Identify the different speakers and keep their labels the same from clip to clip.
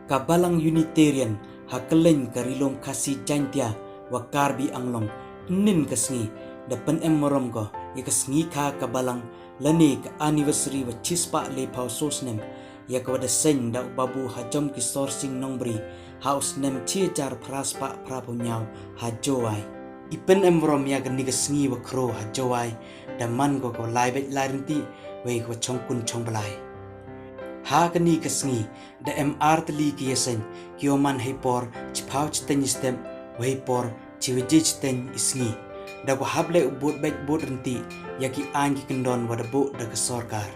Speaker 1: Kabalang Unitarian hakeleng karilom kasih jantia wakarbi anglong nin kesngi dapen morom ko ikesngi ka kabalang lani ke anniversary wa chispa le pau sosnem ya ka wada sen da babu hajom ki sourcing nongbri house nem chijar praspa prapunyaw hajowai ipen morom ya gani kesngi wa kro hajowai da man ko laibet larinti wei ko chongkun chongbelai ha kani kesngi da MR teli kiesen kioman hepor chpau chten stem wehpor chiwiji chten isngi da ko hable ubut baik bot renti yaki angi kendon wadabu da kesorkar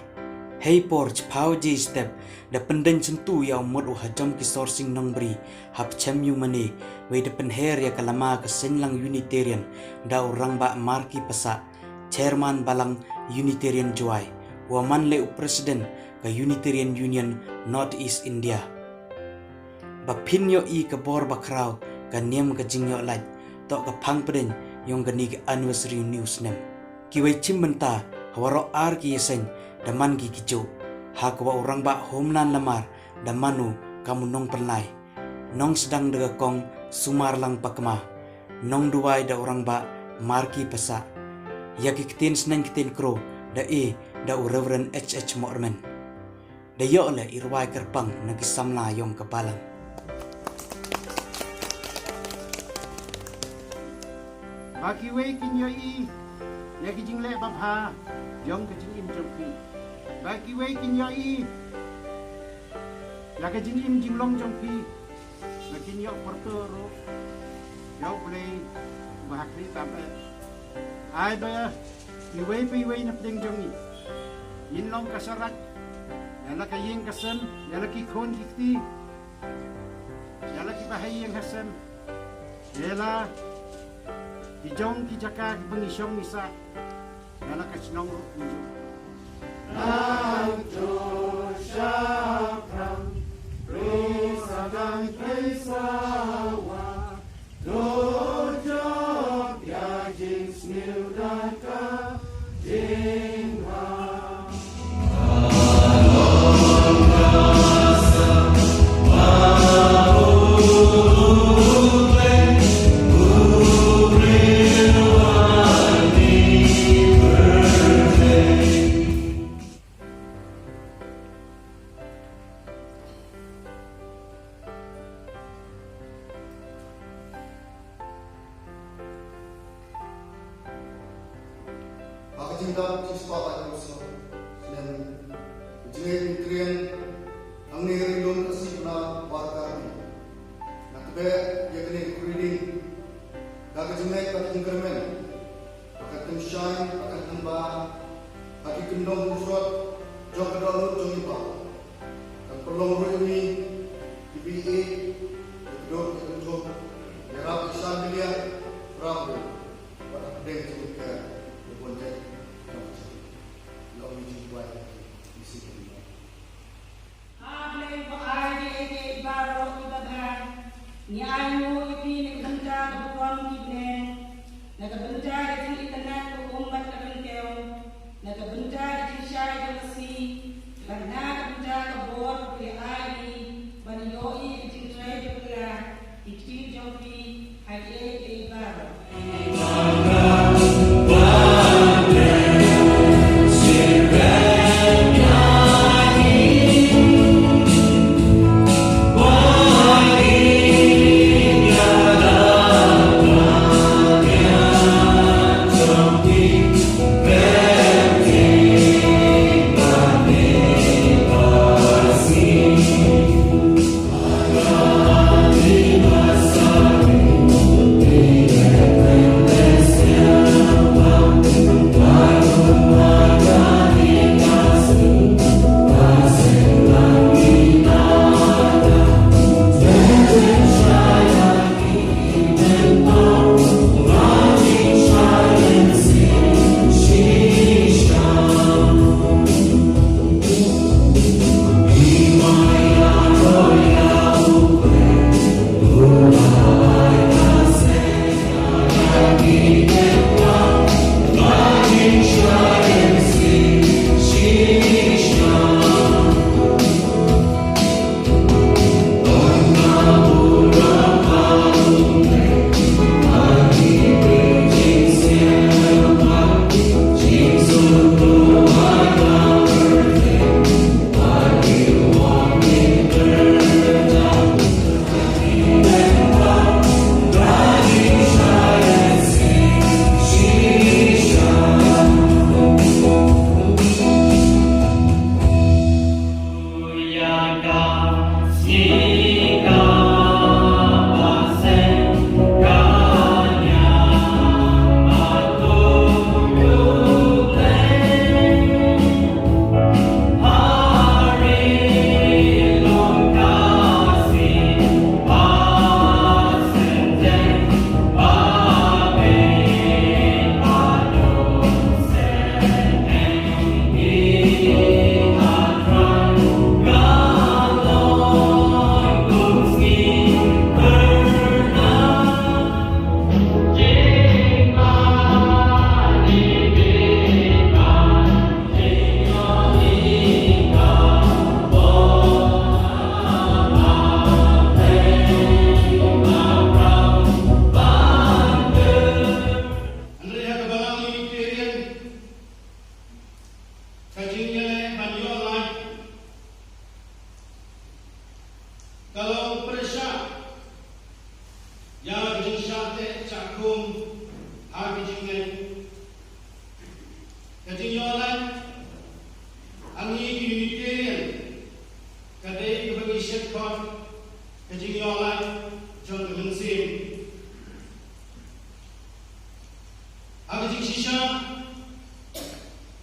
Speaker 1: hepor chpau ji step da penden centu ya umut hajam ki sourcing nongbri hap chem yu mane we da penher ya kalama ke senlang Unitarian da orang ba marki pasa chairman balang Unitarian Joai waman le presiden ke Unitarian Union North East India. Bapinyo i ke bor bakrau ke niem ke jingyo laj tok ke pangpeden yung gani ke anniversary news nem. Kiwai cimbenta hawaro ar ki yesen daman ki kijo. Ha kwa orang ba homnan lamar damanu kamu nong pernai. Nong sedang dega kong sumar lang pakma. Nong duwai da orang ba marki pesa. Yaki kitin seneng kitin kro da Reverend H.H. Mormon. Dayo le irwai kerpang nagisamla yom kabalang.
Speaker 2: Baki wei kinyo i yaki jingle babha yom ke jingim jompi. Baki wei kinyo i yaki jingim jinglong jompi. Lakin yo portoro yo boleh bahakri tabe. Ai ba iwei pi wei napding jongi. Inlong kasarat yala kayeng kasan, yala ki kon kikti, yala ki bahayeng hasan, yala ki jong ki jaka ki bengisyong nisa, yala ka sinong rukunjo. Nanto syakram, risagang kaisawa, dojok yajing sniu dan ka jingwa.
Speaker 3: Cinta siswa pada usaha dan jengai kementerian ang nirindon kasih na warga nak be ya kini reading dapat jengai pada increment pakai shine pakai tambah pakai kendong usut jauh kedalur jauh iba dan perlu ini DBA kedua kedua yarap isan miliar ramu pada kedeng juga berkontek
Speaker 4: ni anu ipin benta bukan kibne naga benta di internet ko umbat ka benteo naga benta di syai ka masi karena ka benta ka bor ke ai bani yoi di trai de kula ikti jopi ai e baro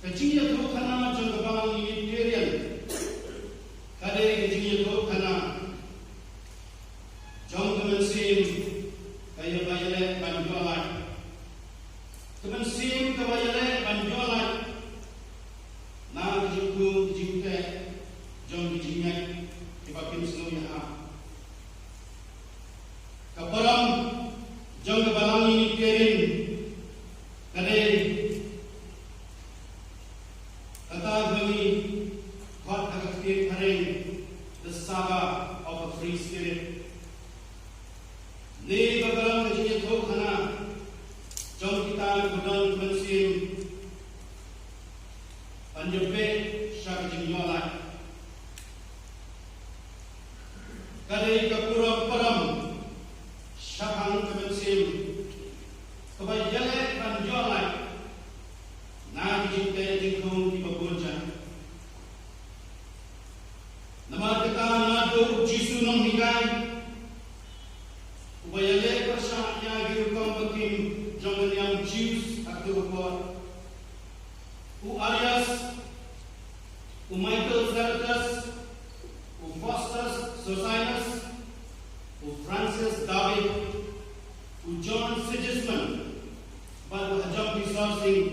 Speaker 2: Kecilnya tu karena jangka balang Unitarian, kadai kecilnya tu karena jangka mensim kaya bayale banjolan, kemensim kabayale banjolan, na kejungku kejungte jang kejingnya dipakai seluruhnya. Kaparam jangka balang Unitarian, kadai the saga of a free spirit. Ne bagalang kajinya tu kana jom kita gudang mensim panjabe syak jingyola. Kadai kapuram param syakang kemensim kebayale panjola. Na jingte jingkung di babunjan. Nama kita nado Jisu nong higai. Ubayale persyaratnya girukam bakim jangan yang Jews atau report. Arias, Michael Zertus, Faustus Sosinus, Francis David, John Sigismund, baru hajam resourcing.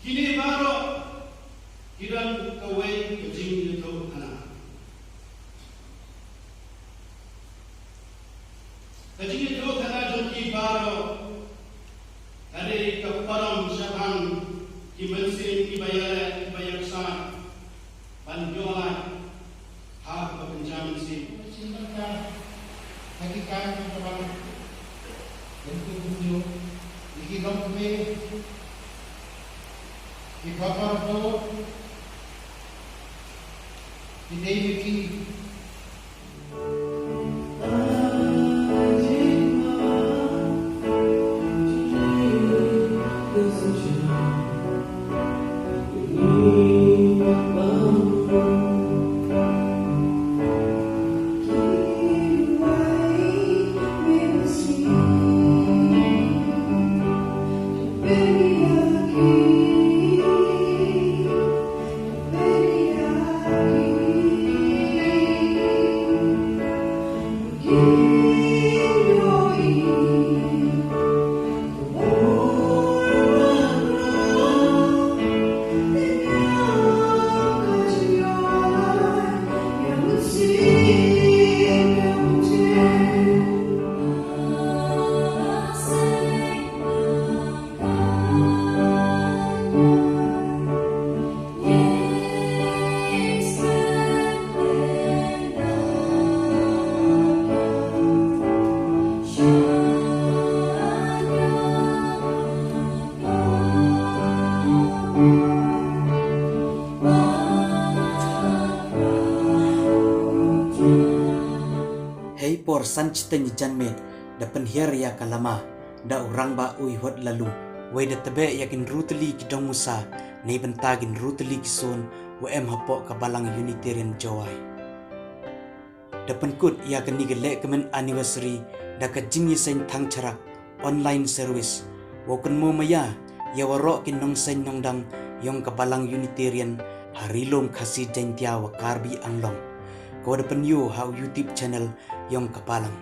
Speaker 2: Kini baru kiran kawai kejing itu anak. Kejing itu karena joki baru dari keparam syabang kimensin kibayar sana banjolan hak penjamin si.
Speaker 5: Mereka hakikat kepada bentuk bunyi dikirim kami di bakar itu di David
Speaker 1: Hei por sanchiten janme da penhiar ya kalama da urang ba ui hot lalu wai da tebe yakin rutli ki dong musa nei bentagin rutli ki son wa em hapok kabalang Unitarian jawai da penkut ya kan ni gele kemen anniversary da ka jingyi sen thang charak online service wa kun mo maya ya warok kin nong sen nong dang yong kabalang Unitarian harilom khasi jaintia wa karbi anglong ko da penyu hau YouTube channel yong kapalang